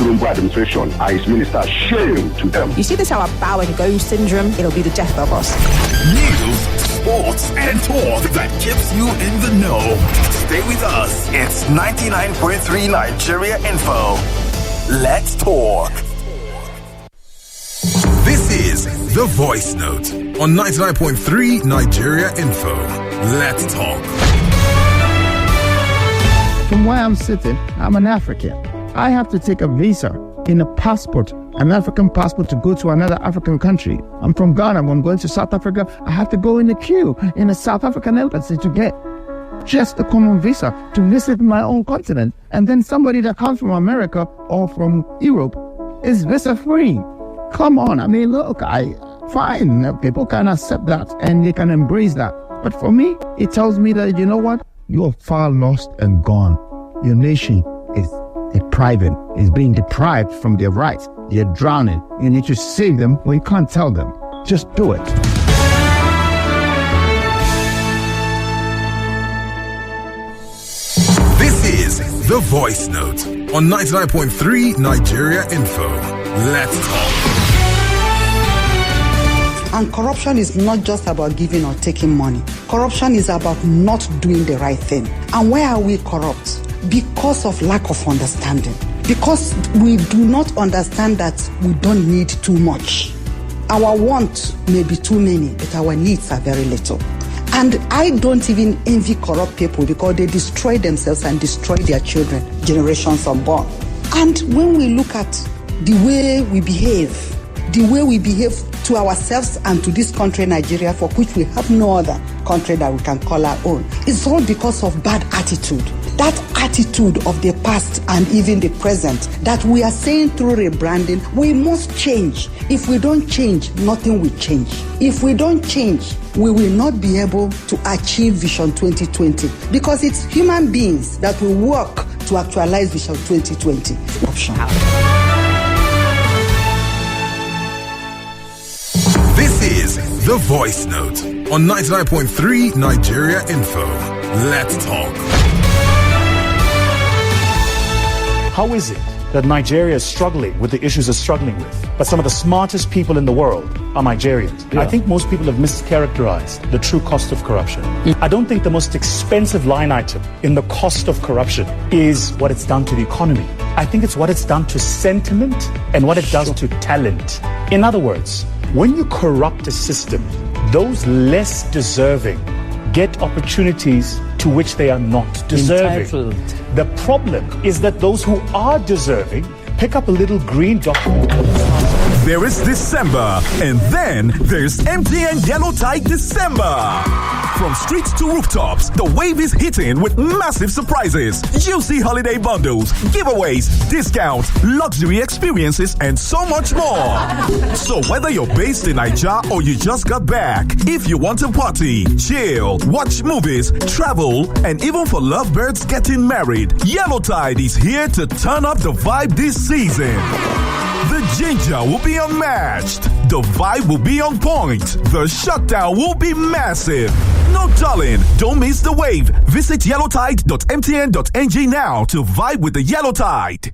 Tinubu administration and his ministers. Shame to them. You see this our bow and go syndrome? It'll be the death of us. News, sports, and talk that keeps you in the know. Stay with us. It's 99.3 Nigeria Info. Let's talk. This is The Voice Note on 99.3 Nigeria Info. Let's talk. From where I'm sitting, I'm an African. I have to take a visa in a passport, an African passport, to go to another African country. I'm from Ghana. When I'm going to South Africa, I have to go in the queue in a South African embassy to get just a common visa to visit my own continent. And then somebody that comes from America or from Europe is visa free. Come on. I mean, look, fine. People can accept that and they can embrace that. But for me, it tells me that, you know what? You're far lost and gone. Your nation is being deprived from their rights. They're drowning. You need to save them. Well, you can't tell them. Just do it. This is The Voice Note on 99.3 Nigeria Info. Let's talk. And corruption is not just about giving or taking money. Corruption is about not doing the right thing. And why are we corrupt? Because of lack of understanding. Because we do not understand that we don't need too much. Our wants may be too many, but our needs are very little. And I don't even envy corrupt people because they destroy themselves and destroy their children, generations unborn. And when we look at the way we behave to ourselves and to this country, Nigeria, for which we have no other country that we can call our own, it's all because of bad attitude. That attitude of the past and even the present that we are saying through rebranding, we must change. If we don't change, nothing will change. If we don't change, we will not be able to achieve Vision 2020 because it's human beings that will work to actualize Vision 2020. Option. This is The Voice Note on 99.3 Nigeria Info. Let's talk. How is it that Nigeria is struggling with the issues it's struggling with, but some of the smartest people in the world are Nigerians? Yeah. I think most people have mischaracterized the true cost of corruption. I don't think the most expensive line item in the cost of corruption is what it's done to the economy. I think it's what it's done to sentiment and what it does to talent. In other words, when you corrupt a system, those less deserving get opportunities to which they are not deserving. Entitled. The problem is that those who are deserving pick up a little green document. There is December, and then there's MTN Yellow Tide December. From streets to rooftops, the wave is hitting with massive surprises, juicy holiday bundles, giveaways, discounts, luxury experiences, and so much more. So whether you're based in Nigeria or you just got back, if you want to party, chill, watch movies, travel, and even for lovebirds getting married, Yellow Tide is here to turn up the vibe this season. The ginger will be unmatched. The vibe will be on point. The shutdown will be massive. No darling, don't miss the wave. Visit yellowtide.mtn.ng now to vibe with the Yellow Tide.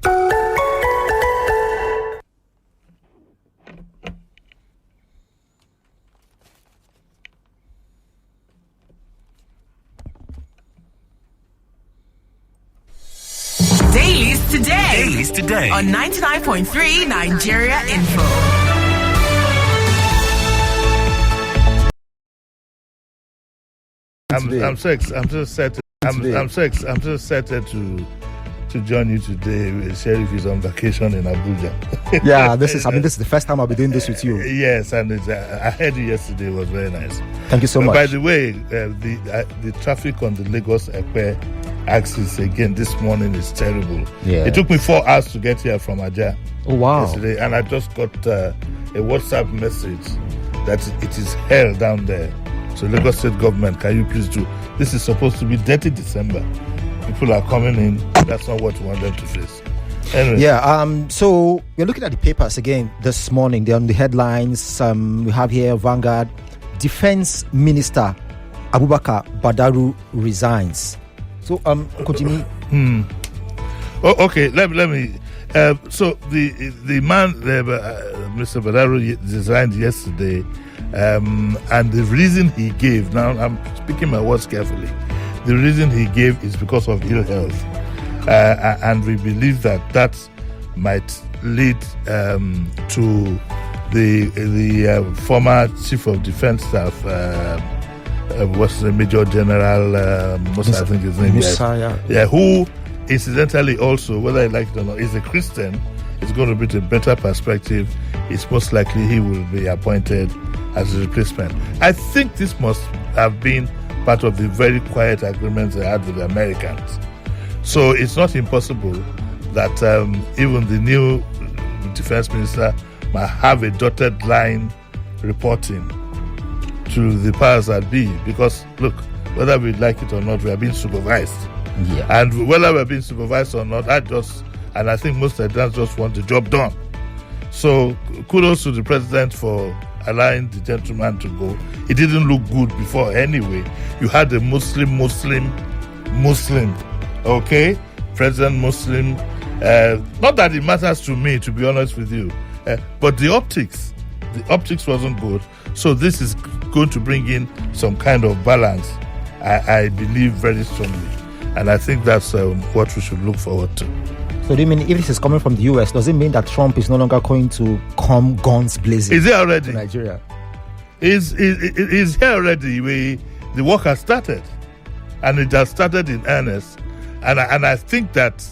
Dailies today on 99.3 Nigeria Info. I'm so excited to join you today. Sheriff is on vacation in Abuja. Yeah, this is the first time I'll be doing this with you. Yes, and I heard you yesterday. It was very nice. Thank you so much. By the way, the traffic on the Lagos-Ekpe axis again this morning is terrible. Yeah. It took me 4 hours to get here from Aja. Oh, wow. Yesterday, and I just got a WhatsApp message that it is hell down there. So Lagos State government, can you please do? This is supposed to be dirty December. People are coming in. That's not what we want them to face. Anyway. Yeah. So we're looking at the papers again this morning. They're on the headlines. We have here Vanguard. Defense Minister Abubakar Badaru resigns. So continue. Oh, okay. Let me. So the man, Mr. Badaro, resigned yesterday, and the reason he gave, now I'm speaking my words carefully, the reason he gave is because of ill health. And we believe that might lead to the former Chief of Defense Staff, what's the Major General, I think his name is. Yeah, who incidentally also, whether I like it or not, is a Christian. It's going to be a better perspective. It's most likely he will be appointed as a replacement. I think this must have been part of the very quiet agreements they had with the Americans. So it's not impossible that even the new defense minister might have a dotted line reporting to the powers that be, because look, whether we like it or not, we are being supervised. Yeah. And whether we're being supervised or not, I think most Nigerians just want the job done. So kudos to the president for allowing the gentleman to go. It didn't look good before anyway. You had a Muslim, okay? President Muslim. Not that it matters to me, to be honest with you, but the optics wasn't good. So this is going to bring in some kind of balance, I believe very strongly. And I think that's what we should look forward to. So do you mean if this is coming from the US, does it mean that Trump is no longer going to come guns blazing? Is he already? To Nigeria? Is here already. The work has started. And it has started in earnest. And I think that,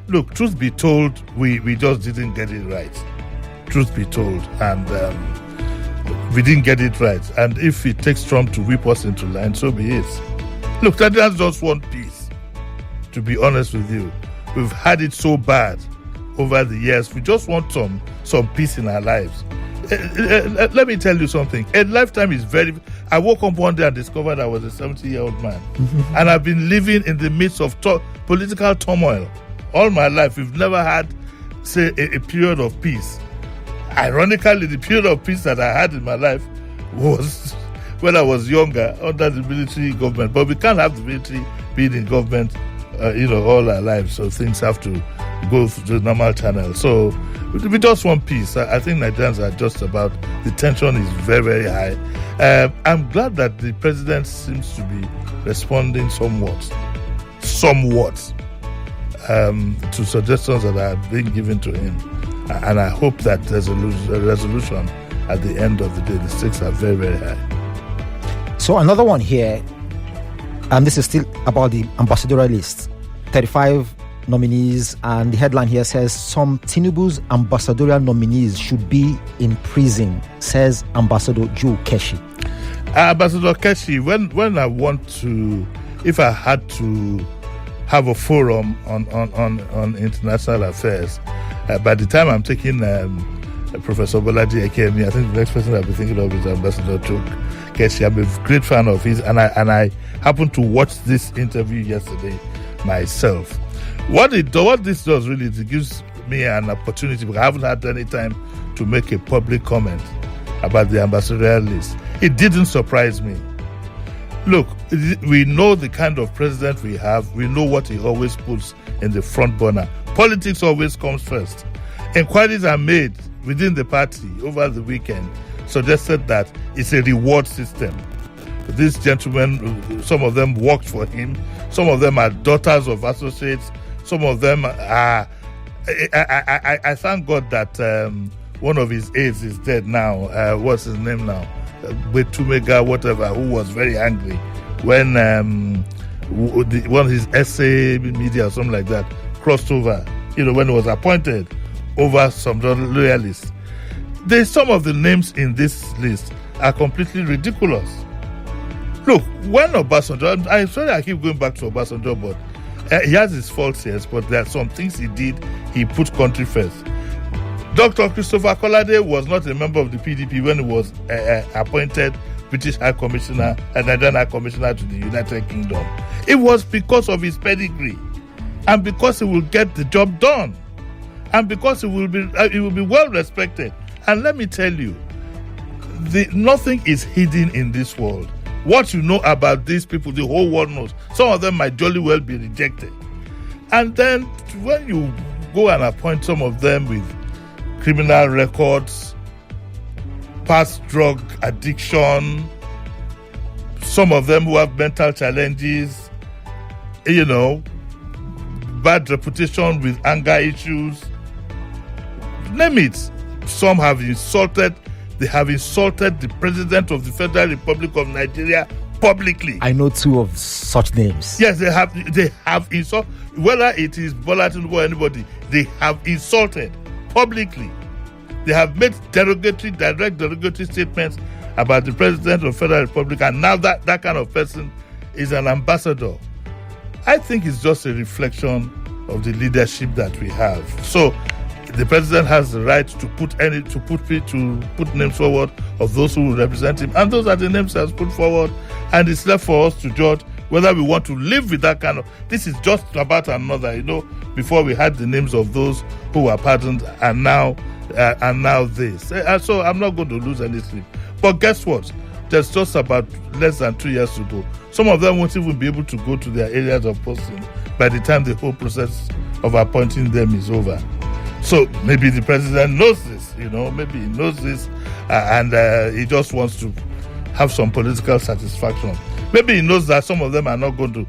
look, truth be told, we just didn't get it right. Truth be told. And we didn't get it right. And if it takes Trump to whip us into line, so be it. Look, Nigerians just want peace. To be honest with you, we've had it so bad over the years. We just want some peace in our lives. Let me tell you something. A lifetime is I woke up one day and discovered I was a 70-year-old man. And I've been living in the midst of political turmoil all my life. We've never had, say, a period of peace. Ironically, the period of peace that I had in my life was when I was younger under the military government. But we can't have the military being in government all our lives, so things have to go through the normal channel. So we just want peace. I think Nigerians are just about, the tension is very, very high. I'm glad that the president seems to be responding somewhat to suggestions that are being given to him. And I hope that there's a resolution at the end of the day. The stakes are very, very high. So another one here, and this is still about the ambassadorial list. 35 nominees, and the headline here says some Tinubu's ambassadorial nominees should be in prison, says Ambassador Joe Keshi. Ambassador Keshi, when I want to, if I had to have a forum on international affairs, by the time I'm taking Professor Bolaji Ekemi, I think the next person I'll be thinking of is Ambassador Joe Keshi. I'm a great fan of his, and I happened to watch this interview yesterday myself. What this does really is it gives me an opportunity, because I haven't had any time to make a public comment about the ambassadorial list. It didn't surprise me. Look, we know the kind of president we have. We know what he always puts in the front burner. Politics always comes first. Inquiries are made within the party over the weekend, suggested that it's a reward system. These gentlemen, some of them worked for him. Some of them are daughters of associates. Some of them are... I thank God that one of his aides is dead now. What's his name now? Betumega, whatever, who was very angry when one of his essay media or something like that crossed over, when he was appointed over some loyalists. Some of the names in this list are completely ridiculous. Look, when Obasanjo, I'm sorry I keep going back to Obasanjo, but he has his faults, yes, but there are some things he did. He put country first. Dr. Christopher Kolade was not a member of the PDP when he was appointed British High Commissioner and Nigerian High Commissioner to the United Kingdom. It was because of his pedigree, and because he will get the job done, and because he will be well respected. And let me tell you, nothing is hidden in this world. What you know about these people, the whole world knows. Some of them might jolly well be rejected. And then when you go and appoint some of them with criminal records, past drug addiction, some of them who have mental challenges, bad reputation with anger issues, name it. Some have insulted the President of the Federal Republic of Nigeria publicly. I know 2 of such names. Yes, they have insulted, whether it is Bola Tinubu or anybody, they have insulted publicly. They have made direct derogatory statements about the President of the Federal Republic, and now that kind of person is an ambassador. I think it's just a reflection of the leadership that we have. So the president has the right to put names forward of those who will represent him, and those are the names he has put forward, and it's left for us to judge whether we want to live with that kind of. This is just about another. Before we had the names of those who were pardoned, and now this. So I'm not going to lose any sleep. But guess what? There's just about less than 2 years to go. Some of them won't even be able to go to their areas of posting by the time the whole process of appointing them is over. So maybe the president knows this, maybe he knows this, and he just wants to have some political satisfaction. Maybe he knows that some of them are not going to.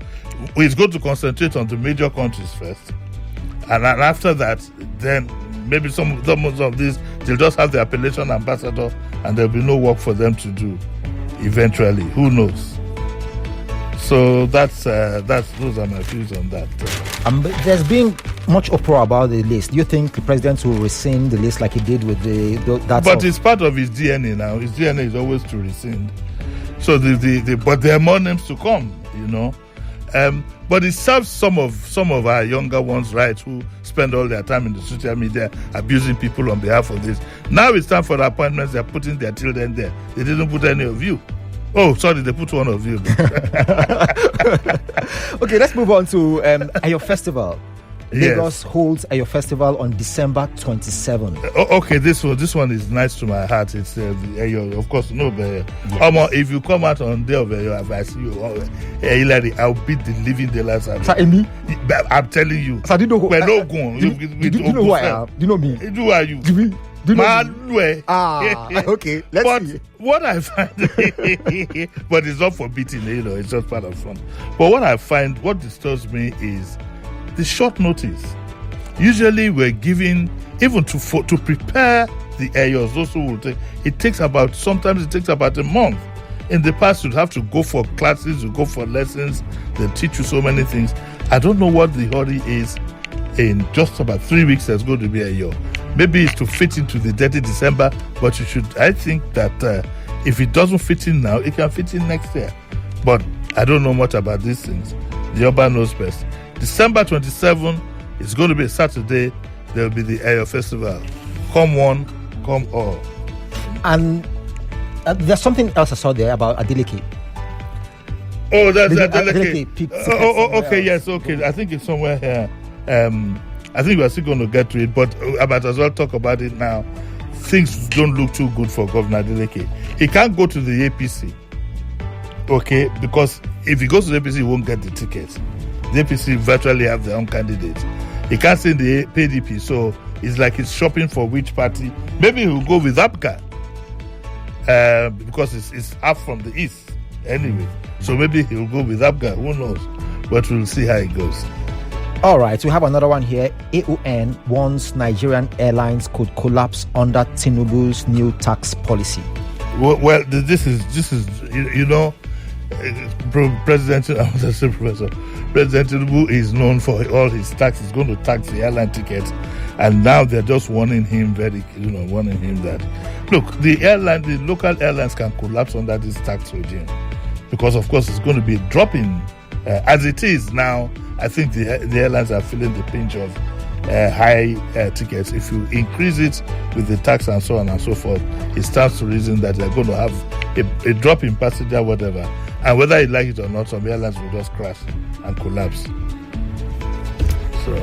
He's going to concentrate on the major countries first, and after that, then maybe some of these, they'll just have the appellation ambassador, and there'll be no work for them to do eventually. Who knows? So those are my views on that. There's been much uproar about the list. Do you think the president will rescind the list like he did with that? But it's part of his DNA now. His DNA is always to rescind. So but there are more names to come, But it serves some of our younger ones right, who spend all their time in the social media abusing people on behalf of this. Now it's time for the appointments. They're putting their children there. They didn't put any of you. Oh, sorry, they put one of you. Okay, let's move on to Ayo Festival. Lagos holds Ayo Festival on December 27th. Okay, this one is nice to my heart. It's Ayo, of course, no, but if you come out on day of Ayo, if I see you, Hilary, I'll beat the living daylights out of you. I'm telling you. So, do you know who? We're not Do going. you know who I am? Do you know me? Who are you? Do you know me? Okay. But see. What I find, but it's not forbidding, it's just part of fun. But what disturbs me is the short notice. Usually we're giving, even to prepare the Ayos, those who will take, sometimes it takes about a month. In the past, you'd have to go for classes, you go for lessons, they teach you so many things. I don't know what the hurry is. In just about 3 weeks, there's going to be a year. Maybe it's to fit into the dirty December, but I think that if it doesn't fit in now, it can fit in next year. But I don't know much about these things. The Oba knows best. December 27 is going to be a Saturday. There will be the Ayo Festival. Come one, come all. And there's something else I saw there about Adeleke. Oh, that's Adeleke. Okay, yes, okay. I think it's somewhere here. I think we're still going to get to it, but I might as well talk about it now. Things don't look too good for Governor Adeleke. He can't go to the APC, okay, because if he goes to the APC, he won't get the ticket. The APC virtually have their own candidates. He can't stay in the PDP, so it's like he's shopping for which party. Maybe he'll go with APGA, because it's half from the east anyway. So maybe he'll go with APGA, who knows? But we'll see how it goes. All right, we have another one here. AON warns Nigerian airlines could collapse under Tinubu's new tax policy. Well, this is President Tinubu is known for all his tax. He's going to tax the airline tickets, and now they're just warning him that look, the local airlines can collapse under this tax regime, because of course it's going to be a drop in as it is now. I think the airlines are feeling the pinch of high tickets. If you increase it with the tax and so on and so forth, it stands to reason that they're going to have a drop in passenger, whatever. And whether you like it or not, some airlines will just crash and collapse. So,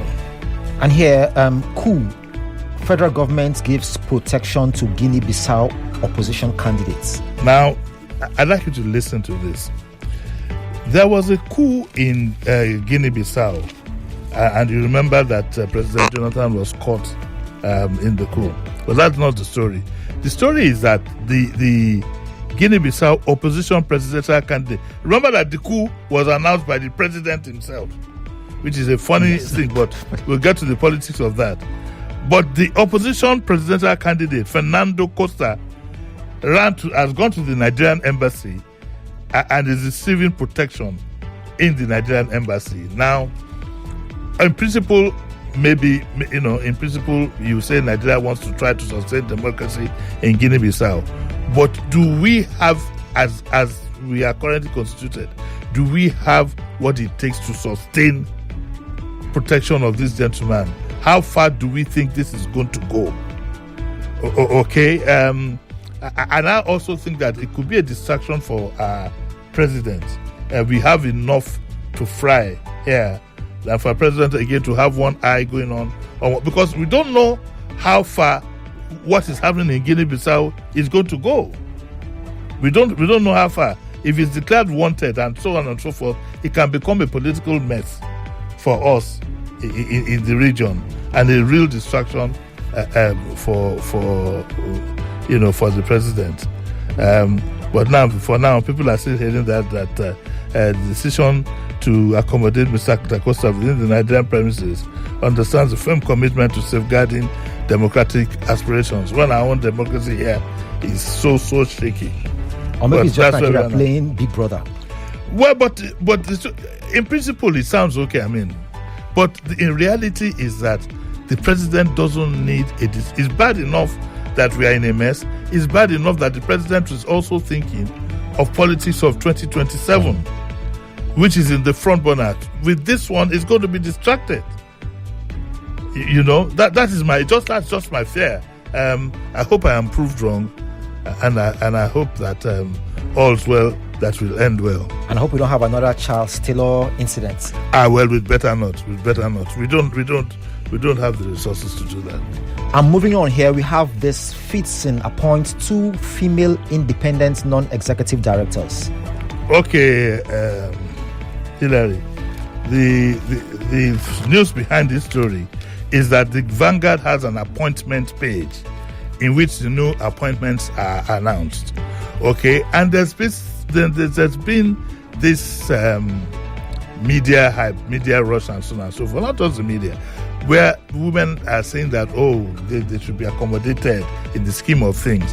and here, coup. Federal government gives protection to Guinea-Bissau opposition candidates. Now, I'd like you to listen to this. There was a coup in Guinea-Bissau, And you remember that President Jonathan was caught in the coup. But that's not the story. The story is that the Guinea-Bissau opposition presidential candidate, remember that the coup was announced by the president himself, which is a funny thing, but we'll get to the politics of that. But the opposition presidential candidate, Fernando Costa, has gone to the Nigerian embassy and is receiving protection in the Nigerian embassy. Now, in principle, you say Nigeria wants to try to sustain democracy in Guinea-Bissau. But do we have, as we are currently constituted, do we have what it takes to sustain protection of this gentleman? How far do we think this is going to go? Okay. And I also think that it could be a distraction for our president. We have enough to fry here than for a president again to have one eye going on because we don't know how far what is happening in Guinea-Bissau is going to go. We don't know how far. If it's declared wanted and so on and so forth, it can become a political mess for us in the region and a real distraction for the president. But for now, people are still hearing that the decision to accommodate Mr. Costa within the Nigerian premises understands a firm commitment to safeguarding democratic aspirations. When our own democracy here is so shaky. Or maybe it's just Nigeria playing Big Brother. Well, but in principle, it sounds okay. But in reality is that the president doesn't need it's bad enough that we are in a mess. It's bad enough that the president is also thinking of politics of 2027, which is in the front burner. With this one, it's going to be distracted. That's just my fear. I hope I am proved wrong, and I hope that all's well that will end well. And I hope we don't have another Charles Taylor incident. Well, we'd better not. We don't have the resources to do that. And moving on here, we have this Fitson appoint 2 female independent non-executive directors. Okay, Hilary, the news behind this story is that the Vanguard has an appointment page in which the new appointments are announced. Okay, and there's been this media hype, media rush, and so on and so forth. Not just the media, where women are saying that they should be accommodated in the scheme of things.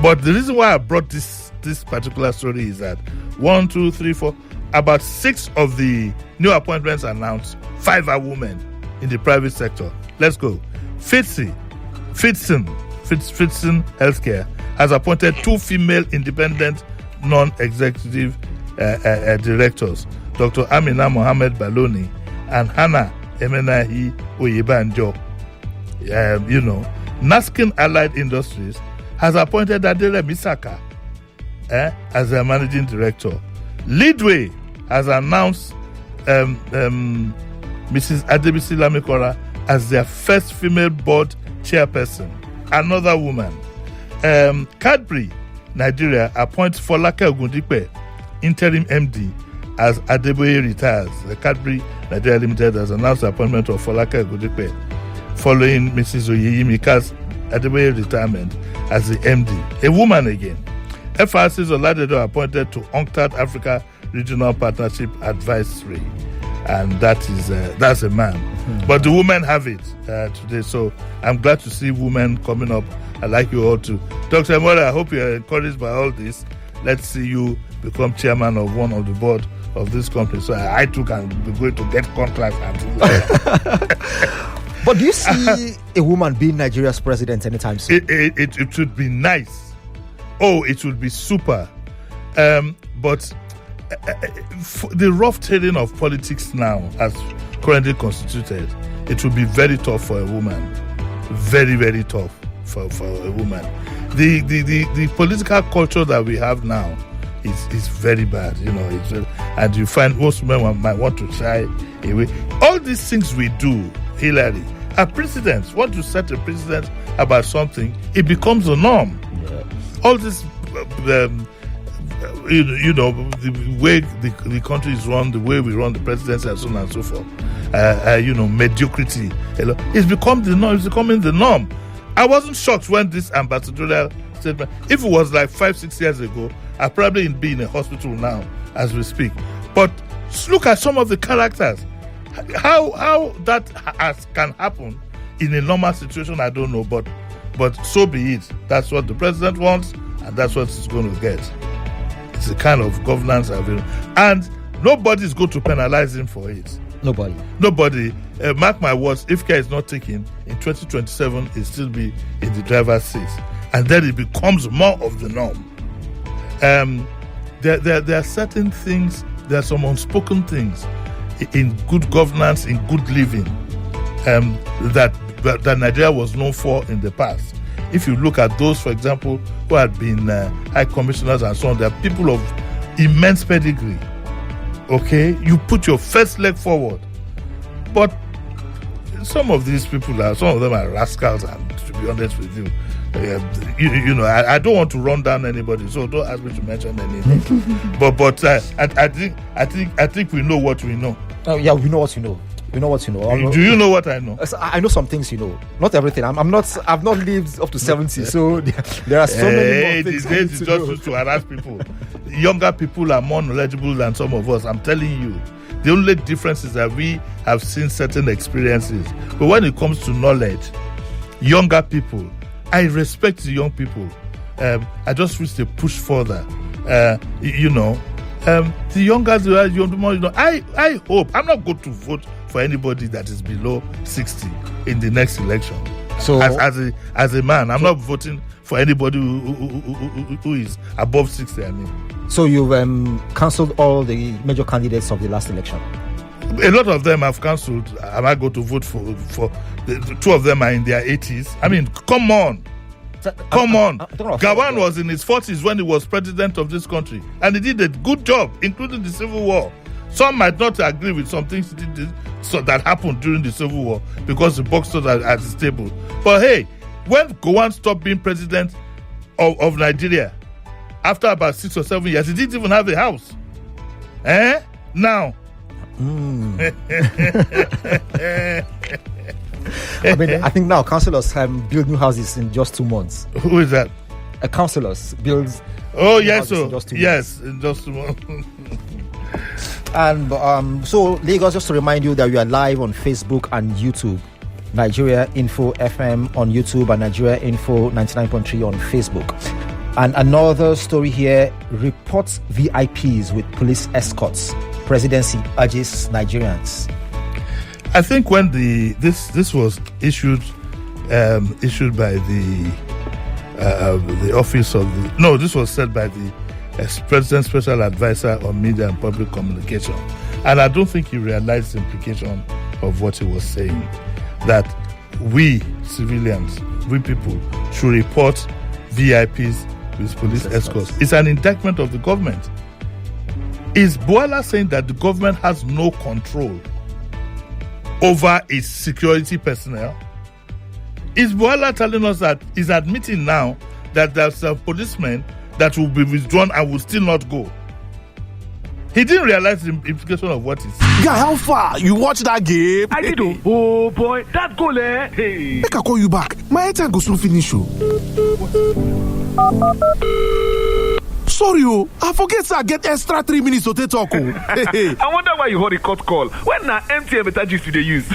But the reason why I brought this particular story is that 1, 2, 3, 4, about 6 of the new appointments announced, 5 are women in the private sector. Let's go. Fitson Healthcare has appointed 2 female independent non-executive directors, Dr. Amina Mohammed Baloni and Hannah Emenahi Oyebanjo. Naskin Allied Industries has appointed Adele Misaka as their managing director. Leadway has announced Mrs. Adebisi Lamikora as their first female board chairperson, another woman. Quadry, Nigeria, appoints Folake Ogundipe, interim MD, as Adeboye retires. The Quadry Nigeria Limited has announced the appointment of Folake Ogundipe following Mrs. Oyeyimika's Adeboye retirement as the MD. A woman again. FRC's Oladedo appointed to UNCTAD Africa Regional Partnership Advisory, and that's a man. Mm-hmm. But the women have it today, so I'm glad to see women coming up. I'd like you all to. Dr. Mora, I hope you're encouraged by all this. Let's see you become chairman of one of the board of this company, so I too can be going to get contracts and things like that. But do you see a woman being Nigeria's president anytime soon? It should be nice. Oh, it would be super. But the rough terrain of politics now, as currently constituted, it would be very tough for a woman. Very, very tough for a woman. The political culture that we have now is very bad. And you find most women might want to shy away. All these things we do, Hillary, are precedents. Once you set a precedent about something, it becomes the norm. Yeah. All this, the way the country is run, the way we run the presidency, and so on and so forth. mediocrity. It's become the norm. It's becoming the norm. I wasn't shocked when this ambassadorial statement. If it was like 5-6 years ago, I'd probably be in a hospital now as we speak. But look at some of the characters. How that can happen in a normal situation, I don't know. But so be it. That's what the president wants, and that's what he's going to get. It's the kind of governance available, and nobody's going to penalize him for it. Nobody. Mark my words, if care is not taken, in 2027, he'll still be in the driver's seat. And then it becomes more of the norm. There are certain things, there are some unspoken things in good governance, in good living, that Nigeria was known for in the past. If you look at those, for example, who had been high commissioners and so on, they are people of immense pedigree. Okay, you put your first leg forward, but some of these people some of them are rascals, and to be honest with you, I don't want to run down anybody, so don't ask me to mention anything. but I think we know what we know. Oh yeah, we know what you know. We know what you know. Do you know what I know? I know some things, not everything. I've not lived up to 70, so there are so many more things. These days it's just to harass people. Younger people are more knowledgeable than some of us. I'm telling you. The only difference is that we have seen certain experiences. But when it comes to knowledge, younger people, I respect the young people. I just wish they push further. The younger they are, the more. I hope I'm not going to vote for anybody that is below 60 in the next election. So, as a man, I'm not voting for anybody who is above 60. I mean. So you've cancelled all the major candidates of the last election? A lot of them have cancelled. Am I going to vote for the two of them are in their 80s? I mean, come on. Gawan was in his 40s when he was president of this country, and he did a good job, including the Civil War. Some might not agree with some things he did that happened during the Civil War because the boxers are at his table. But hey, when Gowon stopped being president of Nigeria, after about 6 or 7 years, he didn't even have a house. Now. I think now councillors build new houses in just 2 months. Who is that? Councillors builds. Oh yes, so yes, in just 2 months. And so Lagos, just to remind you that we are live on Facebook and YouTube. Nigeria Info FM on YouTube and Nigeria Info 99.3 on Facebook. And another story here, reports VIPs with police escorts. Presidency urges Nigerians. I think when this was issued by the office of this was said by the President's Special Advisor on Media and Public Communication, and I don't think he realized the implication of what he was saying, that we civilians, we people, should report VIPs with police escorts. It's an indictment of the government. Is Boala saying that the government has no control over its security personnel? Is Boala telling us that he's admitting now that there's a policeman that will be withdrawn and will still not go? He didn't realize the implication of what he said. Guy, how far? You watch that game? I did. Oh boy, that goal, eh? Hey. Make I call you back. My time go soon finish. Sorry, I forget I get extra 3 minutes to talk. I wonder why you hold a cut call. When na MTN better gist you dey use.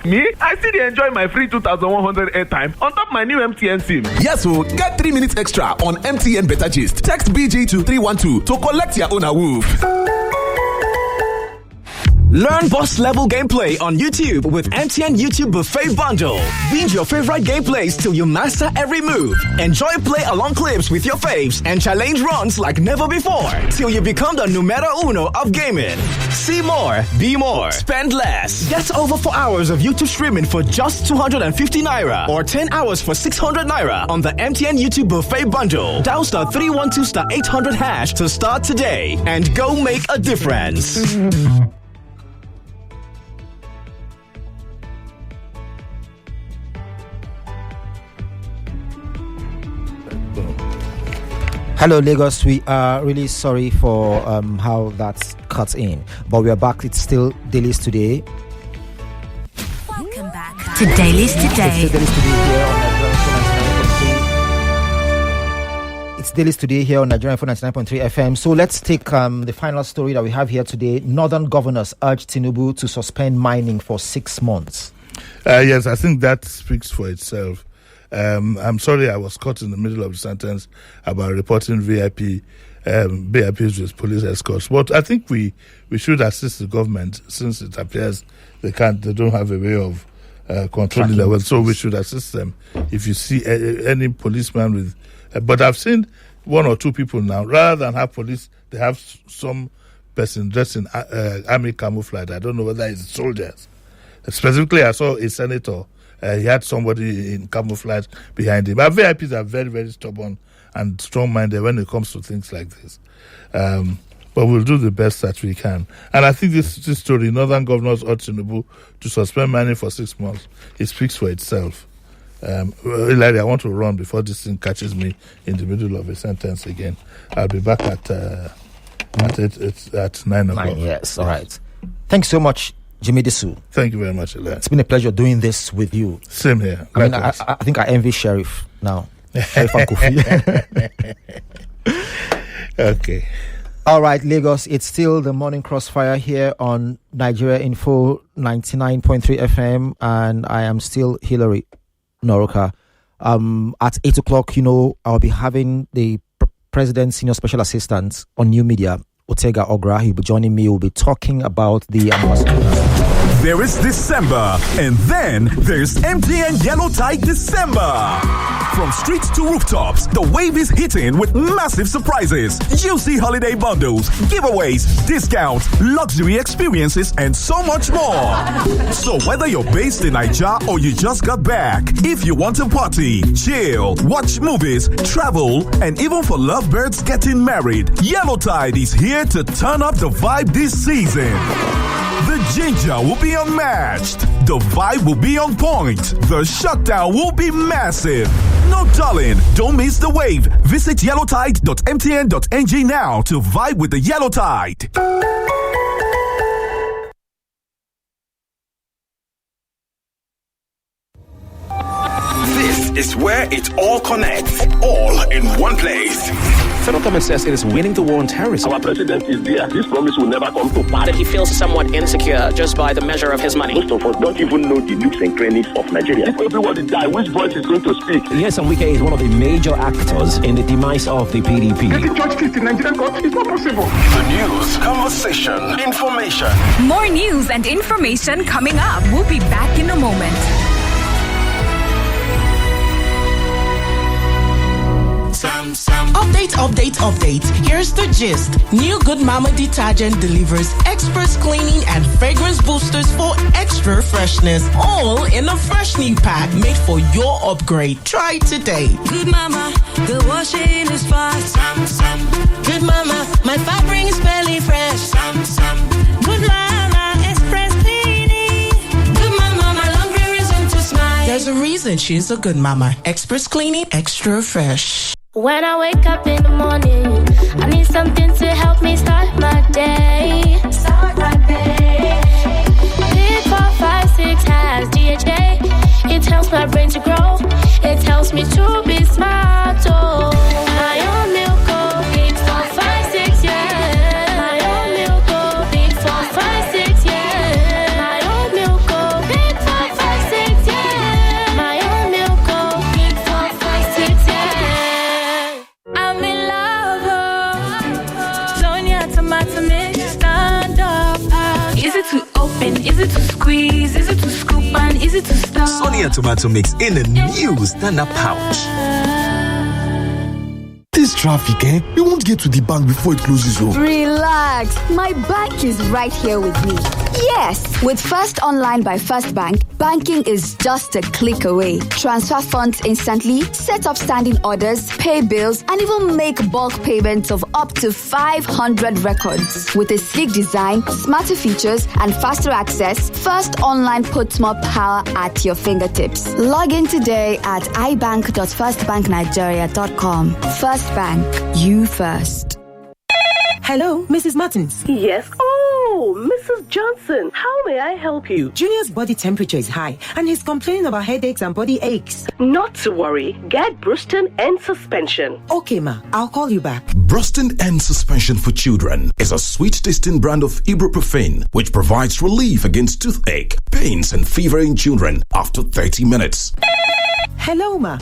Me, I still dey enjoy my free 2,100 airtime on top my new MTN SIM. Yes, so get 3 minutes extra on MTN Better Gist. Text BG to 312 to collect your own awoof. Learn boss level gameplay on YouTube with MTN YouTube Buffet Bundle. Binge your favorite gameplays till you master every move. Enjoy play along clips with your faves and challenge runs like never before till you become the numero uno of gaming. See more, be more, spend less. Get over 4 hours of YouTube streaming for just 250 Naira or 10 hours for 600 Naira on the MTN YouTube Buffet Bundle. Dial *312*800# to start today and go make a difference. Hello, Lagos. We are really sorry for how that cuts in, but we are back. It's still Dailies today. to Dailies Today. It's Dailies Today here on Nigerian 99.3 FM. So let's take the final story that we have here today. Northern governors urge Tinubu to suspend mining for 6 months. Yes, I think that speaks for itself. I'm sorry I was caught in the middle of the sentence about reporting VIPs with police escorts. But I think we should assist the government, since it appears they don't have a way of controlling their wealth. So we should assist them. If you see any policeman with... but I've seen 1 or 2 people now, rather than have police, they have some person dressed in army camouflage. I don't know whether it's soldiers. Specifically, I saw a senator. He had somebody in camouflage behind him. Our VIPs are very, very stubborn and strong-minded when it comes to things like this. But we'll do the best that we can. And I think this story, Northern governors urge Tinubu to suspend mining for 6 months, it speaks for itself. Larry, I want to run before this thing catches me in the middle of a sentence again. I'll be back at 9 o'clock. Yes, all right. Thanks so much, Jimi Disu. Thank you very much, Eli. It's been a pleasure doing this with you. Same here. I mean, I think I envy Sheriff now. Sheriff and Kofi. Okay. All right, Lagos. It's still the morning crossfire here on Nigeria Info 99.3 FM, and I am still Hillary Noroka. At 8 o'clock, I'll be having the President's Senior Special Assistant on New Media, Otega Ogra. He'll be joining me. We'll be talking about the ambassadors. There is December, and then there's MTN Yellow Tide December. From streets to rooftops, the wave is hitting with massive surprises, juicy holiday bundles, giveaways, discounts, luxury experiences, and so much more. So whether you're based in Naija or you just got back, if you want to party, chill, watch movies, travel, and even for lovebirds getting married, Yellow Tide is here to turn up the vibe this season. The ginger will be unmatched. The vibe will be on point. The shutdown will be massive. No darling, don't miss the wave. Visit yellowtide.mtn.ng now to vibe with the Yellow Tide. This is where it all connects, all in one place. Federal government says it is winning the war on terrorism. Our president is there. This promise will never come to pass. That he feels somewhat insecure just by the measure of his money. Most of us don't even know the nooks and crannies of Nigeria. If everybody die, which voice is going to speak? Yes, and Weekday is one of the major actors in the demise of the PDP. Getting judge case in Nigerian court is not possible. The news, conversation, information. More news and information coming up. We'll be back in a moment. Update. Here's the gist. New Good Mama detergent delivers express cleaning and fragrance boosters for extra freshness. All in a fresh new pack made for your upgrade. Try today. Good Mama, the washing is fast. Good Mama, my fabric is barely fresh. Good Mama, express cleaning. Good Mama, my laundry reason to smile. There's a reason she's a good mama. Express cleaning, extra fresh. When I wake up in the morning, I need something to help me start my day. Big 4, 5, 6 has DHA. It helps my brain to grow. It helps me to be smart. Oh, my own milk, big 4, 5, 6, yeah. My own milk, big 4, 5, 6, yeah. My own milk, big 4, 5, 6, yeah. My own milk, big 4, 5, 6, yeah. I'm in love, Sonia tomato mix, stand up. Is it to open? Is it to squeeze? Is it to scoop? And is it to stop? Sonia tomato mix in a new stand-up pouch. This traffic, we won't get to the bank before it closes. Relax, my bank is right here with me. Yes, with First Online by First Bank, banking is just a click away. Transfer funds instantly, set up standing orders, pay bills, and even make bulk payments of up to 500 records. With a sleek design, smarter features, and faster access, First Online puts more power at your fingertips. Log in today at ibank.firstbanknigeria.com. First Bank, you first. Hello, Mrs. Martins. Yes. Oh, Oh, Mrs. Johnson, how may I help you? Junior's body temperature is high and he's complaining about headaches and body aches. Not to worry. Get Bruston and suspension. Okay, ma. I'll call you back. Bruston and Suspension for Children is a sweet-tasting brand of ibuprofen which provides relief against toothache, pains, and fever in children after 30 minutes. Hello, ma.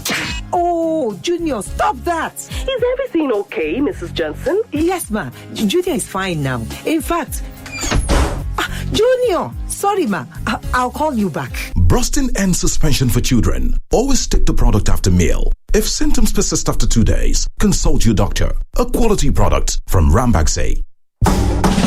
Oh, Junior, stop that. Is everything okay, Mrs. Johnson? Yes, ma. Junior is fine now. In fact, Junior, sorry, ma. I'll call you back. Brustin and Suspension for Children. Always take the product after meal. If symptoms persist after 2 days, consult your doctor. A quality product from Rambaxay.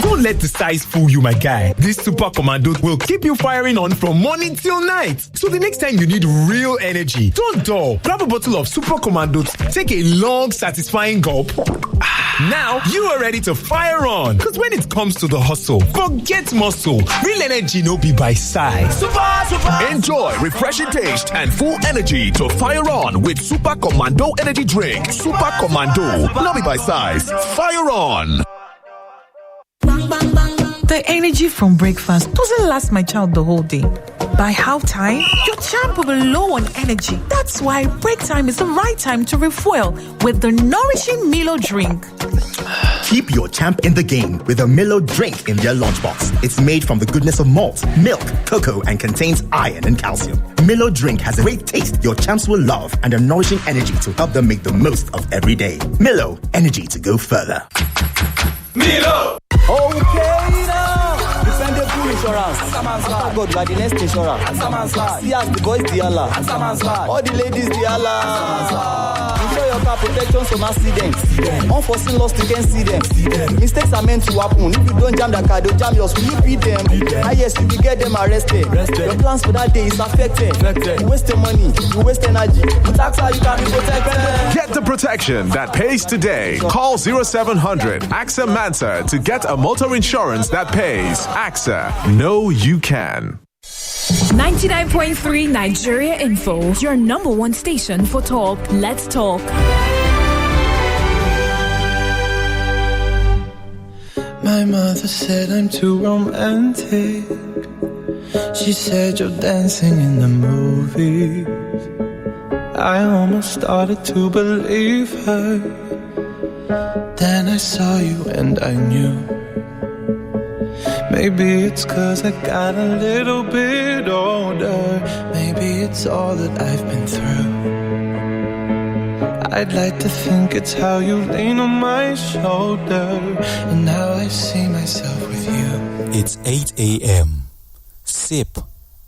Don't let the size fool you, my guy. This Super Commando will keep you firing on from morning till night. So the next time you need real energy, don't dull. Grab a bottle of Super Commando, take a long, satisfying gulp. Now you are ready to fire on. Because when it comes to the hustle, forget muscle. Real energy no be by size. Super. Enjoy refreshing taste and full energy to fire on with Super Commando energy drink. Super Commando, not be by size. Fire on. The energy from breakfast doesn't last my child the whole day. By halftime, your champ will be low on energy. That's why break time is the right time to refuel with the nourishing Milo drink. Keep your champ in the game with a Milo drink in their lunchbox. It's made from the goodness of malt, milk, cocoa, and contains iron and calcium. Milo drink has a great taste your champs will love and a nourishing energy to help them make the most of every day. Milo, energy to go further. Milo! Okay now, dependable insurance. After God, you are the next insurance. See as the boys the Allah, all the ladies the Allah. Ensure your car protections from accidents. Unforeseen loss, you can see them. Mistakes are meant to happen. If you don't jam the car, they'll jam yours. Will you beat them? Yes, you will get them arrested. Your plans for that day is affected. You waste your money, you waste energy. But that's how you can be protected. Get the protection that pays today. Call 0700 AXA Mansa to get a motor insurance that pays. AXA, know you can. 99.3 Nigeria Info, your number one station for talk. Let's talk. My mother said I'm too romantic. She said you're dancing in the movies. I almost started to believe her. Then I saw you and I knew. Maybe it's 'cause I got a little bit older. Maybe it's all that I've been through. I'd like to think it's how you lean on my shoulder and how I see myself with you. It's 8 a.m. Sip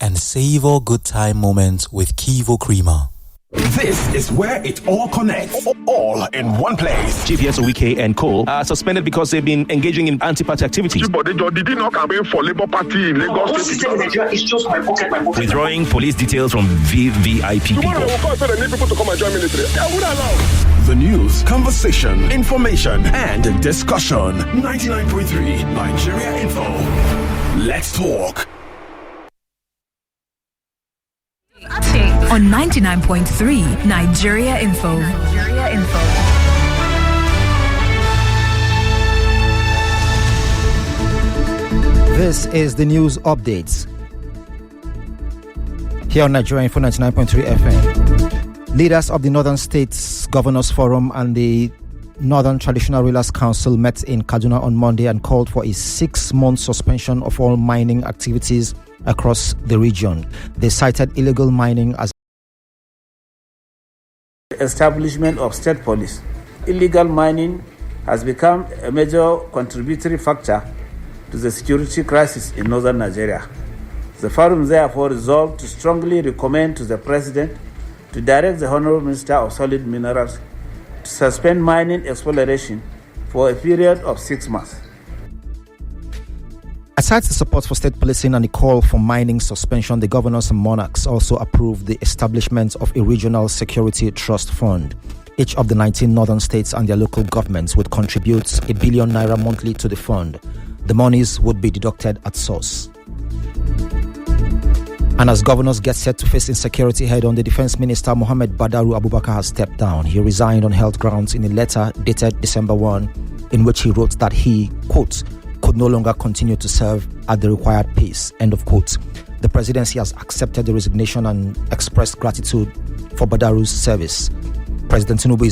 and savor good time moments with Kivo Creamer. This is where it all connects, all in one place. GPS, Weekday, and Co. are suspended because they've been engaging in anti-party activities. Did he not campaign for Labour Party in Lagos State? Nigeria is just my pocket. Withdrawing police details from VVIP people. Tomorrow I will call the need people to come and join military. I would allow. The news, conversation, information, and discussion. 99.3 Nigeria Info. Let's talk. On 99.3 Nigeria Info. This is the news updates here on Nigeria Info 99.3 FM. Leaders of the Northern States Governors Forum and the Northern Traditional Rulers Council met in Kaduna on Monday and called for a 6-month suspension of all mining activities across the region. They cited illegal mining as establishment of state police. Illegal mining has become a major contributory factor to the security crisis in northern Nigeria. The forum therefore resolved to strongly recommend to the President to direct the Honorable Minister of Solid Minerals to suspend mining exploration for a period of 6 months. Aside the support for state policing and the call for mining suspension, the governors and monarchs also approved the establishment of a regional security trust fund. Each of the 19 northern states and their local governments would contribute ₦1 billion monthly to the fund. The monies would be deducted at source. And as governors get set to face insecurity head-on, the Defense Minister Mohammed Badaru Abubakar has stepped down. He resigned on health grounds in a letter dated December 1, in which he wrote that he, quote could no longer continue to serve at the required pace. End of quote. The presidency has accepted the resignation and expressed gratitude for Badaru's service. President Tinubu is